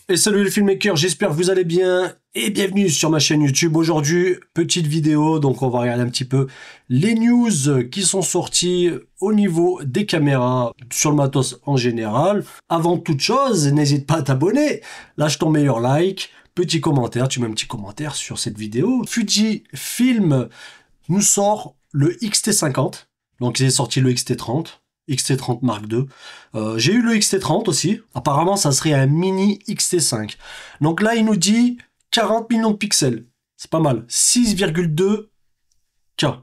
Et salut les filmmakers, j'espère que vous allez bien et bienvenue sur ma chaîne YouTube. Aujourd'hui, petite vidéo, donc on va regarder un petit peu les news qui sont sorties au niveau des caméras sur le matos en général. Avant toute chose, n'hésite pas à t'abonner, lâche ton meilleur like, petit commentaire, tu mets un petit commentaire sur cette vidéo. Fujifilm nous sort le X-T50, donc il est sorti le X-T30. X-T30 Mark II. J'ai eu le X-T30 aussi. Apparemment, ça serait un mini X-T5. Donc là, il nous dit 40 millions de pixels. C'est pas mal. 6,2K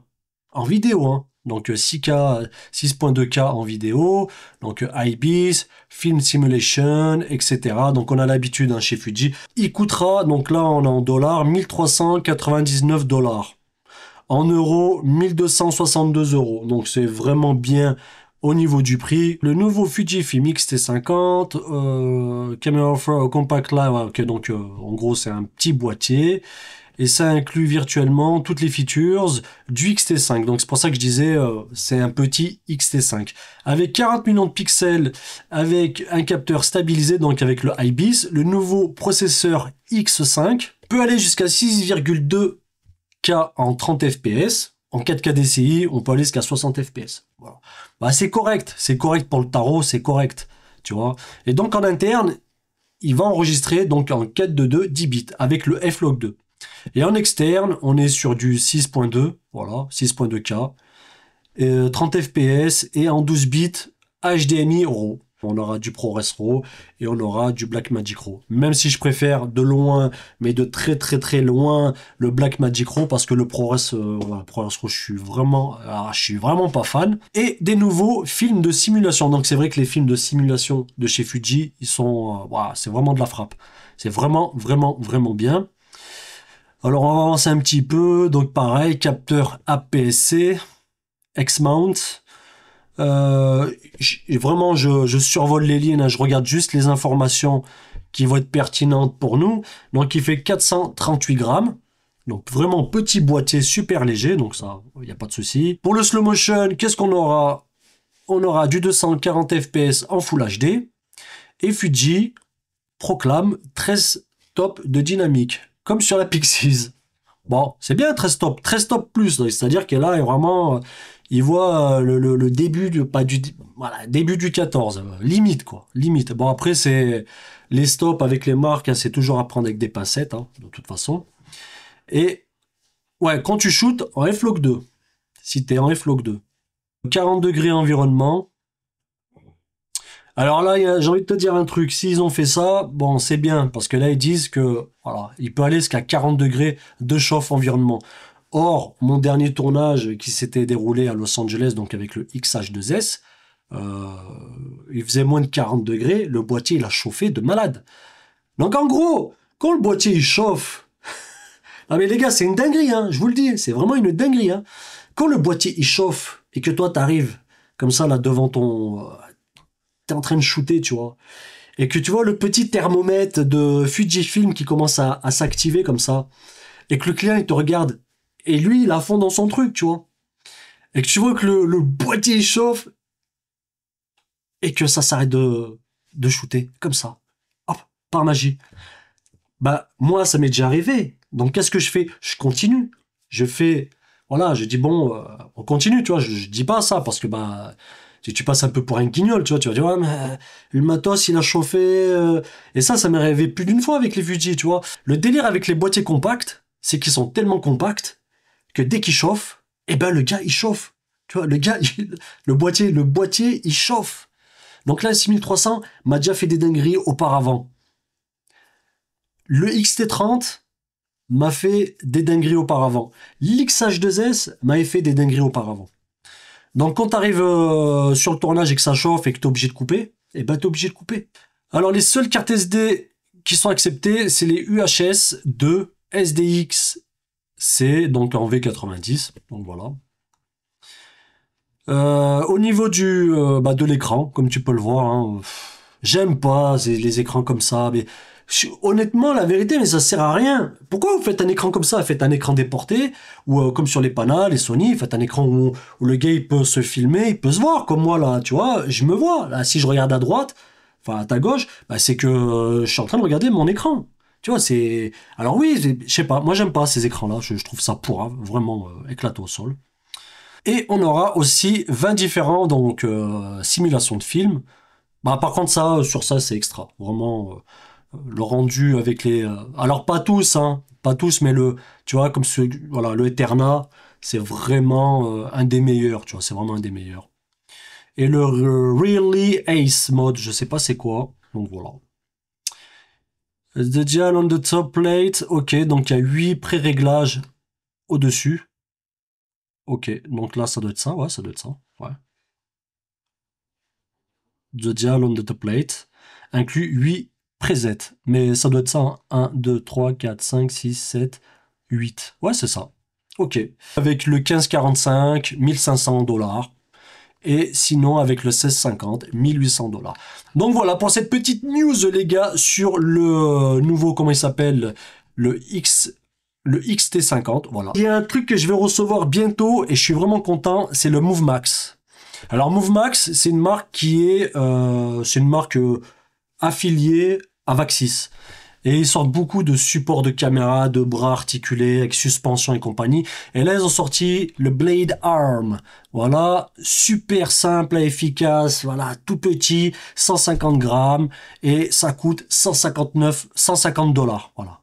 en vidéo. Hein. Donc 6K, 6.2K en vidéo. Donc IBIS, Film Simulation, etc. Donc on a l'habitude hein, chez Fuji. Il coûtera, donc là on est en dollars, 1399 $. En euros, 1262 €. Donc c'est vraiment bien au niveau du prix. Le nouveau Fujifilm X-T50, Camera for Compact Live, ok, donc en gros c'est un petit boîtier et ça inclut virtuellement toutes les features du X-T5. Donc c'est pour ça que je disais c'est un petit X-T5 avec 40 millions de pixels, avec un capteur stabilisé, donc avec le IBIS. Le nouveau processeur X5 peut aller jusqu'à 6,2K en 30 fps. En 4K DCI, on peut aller jusqu'à 60 fps. Voilà. Bah, c'est correct pour le tarot, c'est correct, tu vois. Et donc en interne, il va enregistrer donc en 4.2 10 bits avec le F-Log2. Et en externe, on est sur du 6.2, voilà, 6.2K, 30 fps et en 12 bits HDMI RAW. On aura du ProRes RAW et on aura du Blackmagic RAW. Même si je préfère de loin, mais de très loin, le Blackmagic RAW parce que le ProRes, ProRes RAW, je suis vraiment pas fan. Et des nouveaux films de simulation. Donc c'est vrai que les films de simulation de chez Fuji, ils sont, c'est vraiment de la frappe. C'est vraiment bien. Alors on va avancer un petit peu. Donc pareil, capteur APS-C, X-mount. Vraiment, je survole les lignes, hein, je regarde juste les informations qui vont être pertinentes pour nous. Donc, il fait 438 grammes. Donc, vraiment petit boîtier, super léger. Donc, ça, il n'y a pas de souci. Pour le slow motion, qu'est-ce qu'on aura? On aura du 240 fps en Full HD. Et Fuji proclame 13 tops de dynamique, comme sur la Pixies. Bon, c'est bien 13 tops plus. C'est-à-dire que là, vraiment... il voit le début début du 14, limite quoi, limite. Bon après c'est les stops avec les marques, hein, c'est toujours à prendre avec des pincettes, hein, de toute façon. Et ouais, quand tu shootes en F-Log 2, si t'es en F-Log 2, 40 degrés environnement. Alors là, j'ai envie de te dire un truc, s'ils ont fait ça, bon c'est bien, parce que là ils disent que voilà, il peut aller jusqu'à 40 degrés de chauffe environnement. Or, mon dernier tournage qui s'était déroulé à Los Angeles, donc avec le XH2S, il faisait moins de 40 degrés, le boîtier il a chauffé de malade. Donc en gros, quand le boîtier il chauffe, ah mais les gars c'est une dinguerie, hein, je vous le dis, c'est vraiment une dinguerie. Hein. Quand le boîtier il chauffe et que toi t'arrives comme ça là devant ton... t'es en train de shooter, tu vois, et que tu vois le petit thermomètre de Fujifilm qui commence à s'activer comme ça, et que le client il te regarde, et lui, il a fond dans son truc, tu vois. Et que tu vois que le boîtier chauffe et que ça s'arrête de shooter, comme ça. Hop, par magie. Bah, moi, ça m'est déjà arrivé. Donc, qu'est-ce que je fais? Je continue. Je fais... Voilà, je dis, bon, on continue, tu vois. Je dis pas ça parce que, bah... tu passes un peu pour un guignol, tu vois. Tu vas dire, ouais, mais le matos, il a chauffé... Et ça m'est arrivé plus d'une fois avec les Fuji, tu vois. Le délire avec les boîtiers compacts, c'est qu'ils sont tellement compacts que dès qu'il chauffe, eh ben le gars il chauffe. Tu vois, le gars, le boîtier, il chauffe. Donc là, 6300 m'a déjà fait des dingueries auparavant. Le X-T30 m'a fait des dingueries auparavant. L'XH2S m'avait fait des dingueries auparavant. Donc quand tu arrives sur le tournage et que ça chauffe et que tu es obligé de couper, eh ben tu es obligé de couper. Alors les seules cartes SD qui sont acceptées, c'est les UHS 2 SDX. C'est donc en V90, donc voilà. Au niveau de l'écran, comme tu peux le voir, hein, j'aime pas les écrans comme ça, mais honnêtement, la vérité, mais ça sert à rien. Pourquoi vous faites un écran comme ça? Faites un écran déporté, ou comme sur les Pana, les Sony, faites un écran où le gars il peut se filmer, il peut se voir, comme moi là, tu vois, je me vois. Là, si je regarde à droite, enfin à ta gauche, bah, c'est que je suis en train de regarder mon écran. Tu vois, c'est... Alors oui, je sais pas, moi j'aime pas ces écrans-là, je trouve ça pourrave, vraiment éclaté au sol. Et on aura aussi 20 différents donc simulations de films. Bah par contre ça, sur ça c'est extra, vraiment le rendu avec les... alors pas tous, hein, pas tous, mais tu vois, comme voilà, le Eterna, c'est vraiment un des meilleurs, tu vois, c'est vraiment un des meilleurs. Et le Really Ace mode, je sais pas c'est quoi, donc voilà. The dial on the top plate, ok, donc il y a 8 pré-réglages au-dessus. Ok, donc là ça doit être ça, ouais, ça doit être ça, ouais. The dial on the top plate inclut 8 presets, mais ça doit être ça, hein. 1, 2, 3, 4, 5, 6, 7, 8. Ouais, c'est ça. Ok. Avec le 1545, 1500 $. Et sinon, avec le 1650, 1800 $. Donc voilà, pour cette petite news, les gars, sur le nouveau, comment il s'appelle, le le XT50, voilà. Il y a un truc que je vais recevoir bientôt, et je suis vraiment content, c'est le Move Max. Alors Move Max, c'est une marque c'est une marque affiliée à Vaxis. Et ils sortent beaucoup de supports de caméra, de bras articulés, avec suspension et compagnie. Et là, ils ont sorti le Blade Arm. Voilà, super simple et efficace. Voilà, tout petit, 150 grammes. Et ça coûte 150 $. Voilà.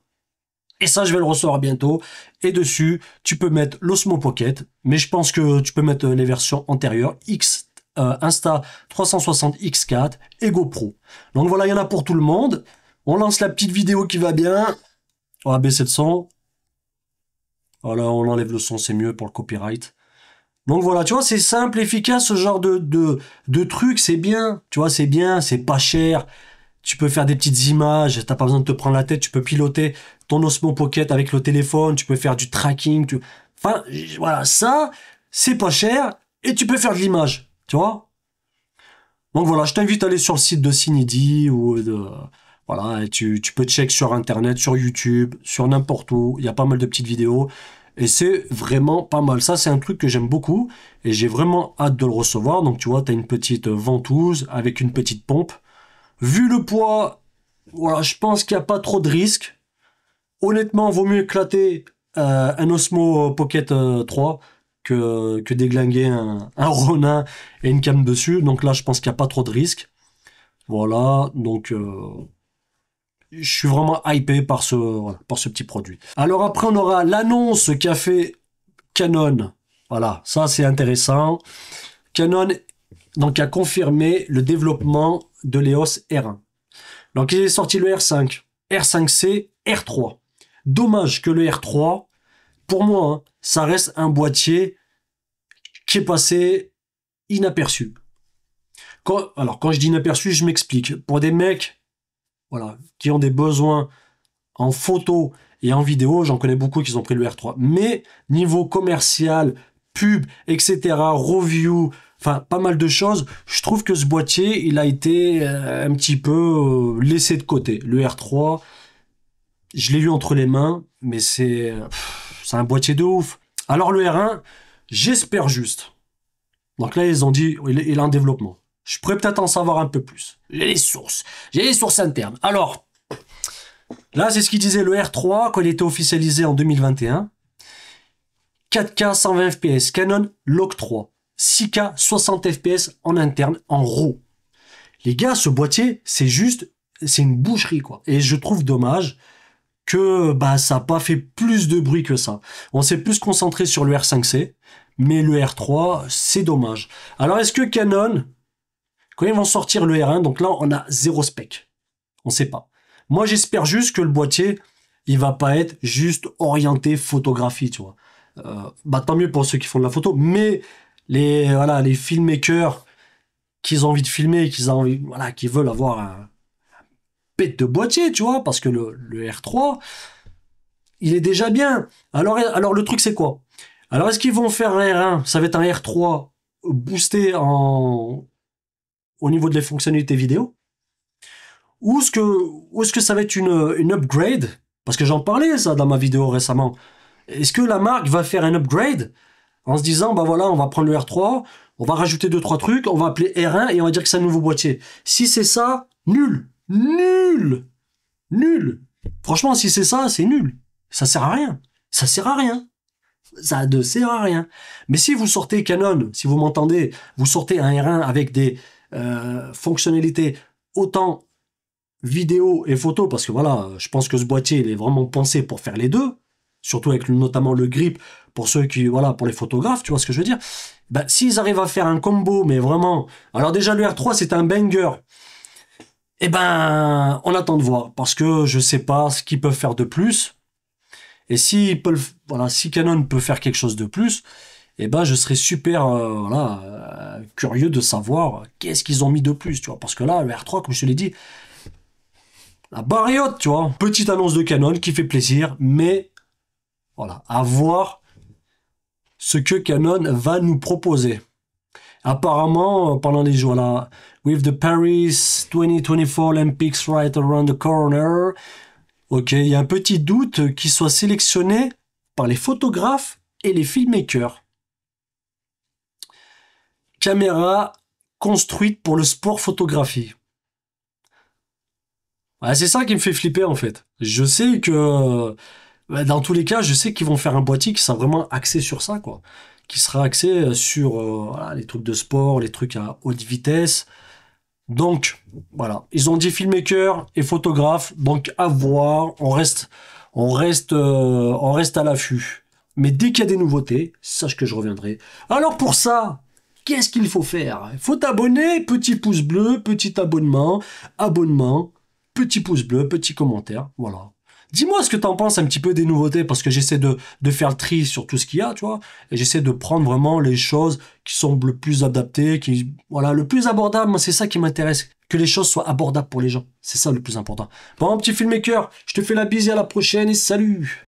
Et ça, je vais le recevoir bientôt. Et dessus, tu peux mettre l'Osmo Pocket. Mais je pense que tu peux mettre les versions antérieures. Insta 360 X4 et GoPro. Donc voilà, il y en a pour tout le monde. On lance la petite vidéo qui va bien. On va baisser le son. Voilà, on enlève le son, c'est mieux pour le copyright. Donc voilà, tu vois, c'est simple, efficace, ce genre de truc, c'est bien. Tu vois, c'est bien, c'est pas cher. Tu peux faire des petites images, t'as pas besoin de te prendre la tête, tu peux piloter ton Osmo Pocket avec le téléphone, tu peux faire du tracking. Enfin, voilà, ça, c'est pas cher et tu peux faire de l'image, tu vois. Donc voilà, je t'invite à aller sur le site de Cinidi ou de... Voilà, et tu peux check sur Internet, sur YouTube, sur n'importe où. Il y a pas mal de petites vidéos. Et c'est vraiment pas mal. Ça, c'est un truc que j'aime beaucoup. Et j'ai vraiment hâte de le recevoir. Donc, tu vois, tu as une petite ventouse avec une petite pompe. Vu le poids, voilà, je pense qu'il n'y a pas trop de risques. Honnêtement, vaut mieux éclater un Osmo Pocket 3 que déglinguer un Ronin et une cam dessus. Donc là, je pense qu'il n'y a pas trop de risques. Voilà, donc je suis vraiment hypé par voilà, par ce petit produit. Alors après, on aura l'annonce qu'a fait Canon. Voilà, ça c'est intéressant. Canon donc a confirmé le développement de l'EOS R1. Donc il est sorti le R5, R5C, R3. Dommage que le R3, pour moi, hein, ça reste un boîtier qui est passé inaperçu. Alors quand je dis inaperçu, je m'explique. Pour des mecs, voilà, qui ont des besoins en photo et en vidéo, j'en connais beaucoup qui ont pris le R3. Mais niveau commercial, pub, etc., review, enfin pas mal de choses, je trouve que ce boîtier, il a été un petit peu laissé de côté. Le R3, je l'ai eu entre les mains, mais c'est un boîtier de ouf. Alors le R1, j'espère juste. Donc là, ils ont dit, il est en développement. Je pourrais peut-être en savoir un peu plus. J'ai les sources internes. Alors, là, c'est ce qu'il disait le R3 quand il était officialisé en 2021. 4K 120 fps, Canon Log 3. 6K 60 fps en interne, en RAW. Les gars, ce boîtier, c'est une boucherie, quoi. Et je trouve dommage que bah ça n'a pas fait plus de bruit que ça. On s'est plus concentré sur le R5C, mais le R3, c'est dommage. Alors, est-ce que Canon, quand ils vont sortir le R1, donc là, on a zéro spec. On sait pas. Moi, j'espère juste que le boîtier, il va pas être juste orienté photographie, tu vois. Bah, tant mieux pour ceux qui font de la photo, mais les filmmakers qui ont envie de filmer, qui veulent avoir un pète de boîtier, tu vois, parce que le R3, il est déjà bien. Alors le truc, c'est quoi? Alors, est-ce qu'ils vont faire un R1? Ça va être un R3 boosté au niveau de les fonctionnalités vidéo? Ou est-ce que ça va être une upgrade? Parce que j'en parlais, ça, dans ma vidéo récemment. Est-ce que la marque va faire un upgrade en se disant, bah voilà, on va prendre le R3, on va rajouter 2-3 trucs, on va appeler R1 et on va dire que c'est un nouveau boîtier. Si c'est ça, Nul. Nul. Nul. Franchement, si c'est ça, c'est nul. Ça sert à rien. Ça sert à rien. Ça ne sert à rien. Mais si vous sortez Canon, si vous m'entendez, vous sortez un R1 avec des fonctionnalités autant vidéo et photo, parce que voilà, je pense que ce boîtier, il est vraiment pensé pour faire les deux, surtout avec notamment le grip, pour ceux qui, voilà, pour les photographes, tu vois ce que je veux dire. Ben, s'ils arrivent à faire un combo, mais vraiment, alors déjà le R3 c'est un banger, eh ben, on attend de voir, parce que je sais pas ce qu'ils peuvent faire de plus, et si, voilà, si Canon peut faire quelque chose de plus, eh ben, je serais super, voilà, curieux de savoir qu'est-ce qu'ils ont mis de plus, tu vois, parce que là, le R3, comme je te l'ai dit, la barre est haute, tu vois. Petite annonce de Canon qui fait plaisir, mais voilà, à voir ce que Canon va nous proposer. Apparemment, pendant les jours là, with the Paris 2024 Olympics right around the corner, ok, il y a un petit doute qu'il soit sélectionné par les photographes et les filmmakers. Caméra construite pour le sport photographie. Ouais, c'est ça qui me fait flipper en fait. Je sais que dans tous les cas, je sais qu'ils vont faire un boîtier qui sera vraiment axé sur ça, quoi. Qui sera axé sur voilà, les trucs de sport, les trucs à haute vitesse. Donc, voilà. Ils ont dit filmmaker et photographe, donc à voir. On reste à l'affût. Mais dès qu'il y a des nouveautés, sache que je reviendrai. Alors pour ça, qu'est-ce qu'il faut faire? Il faut t'abonner, petit pouce bleu, petit abonnement, petit pouce bleu, petit commentaire, voilà. Dis-moi ce que t'en penses un petit peu des nouveautés, parce que j'essaie de faire le tri sur tout ce qu'il y a, tu vois, et j'essaie de prendre vraiment les choses qui sont le plus adaptées, qui, voilà, le plus abordable. Moi, c'est ça qui m'intéresse, que les choses soient abordables pour les gens. C'est ça le plus important. Bon, petit filmmaker, je te fais la bise et à la prochaine et salut!